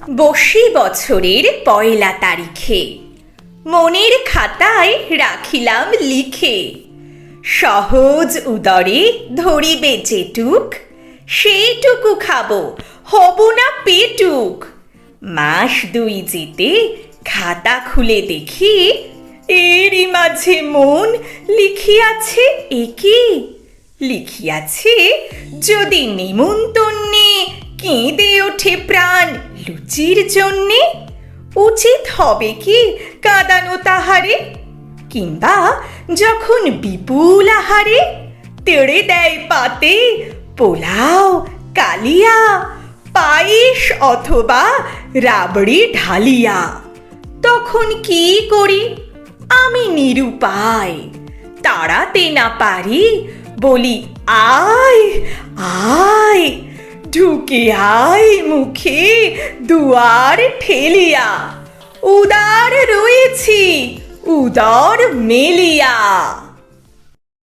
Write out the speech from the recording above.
বসি বছরের পয়লা তারিখে, মনের খাতায় রাখিলাম লিখে। সহজ উদরে ধরিবে যেটুক, সেইটুকু খাবো, হব না পেটুক। মাস দুই যেতে খাতা খুলে দেখি, এরই মাঝে মন লিখিয়াছে একি। লিখিয়াছে, যদি নিমন্তন্নে কেঁদে ওঠে প্রাণ লুচির জন্যে, উচিত হবে কি কাঁদানো তাহারে? কিংবা যখন বিপুল আহারে তেড়ে দেয় পাতে পোলাও, কালিয়া, পায়েস অথবা রাবড়ি ঢালিয়া, তখন কি করি আমি নিরুপায়। তাড়াতে না পারি, বলি আয় আয়, ঢুকে আয় মুখে দুয়ার ঠেলিয়া। উদার রয়েছি উদর মেলিয়া।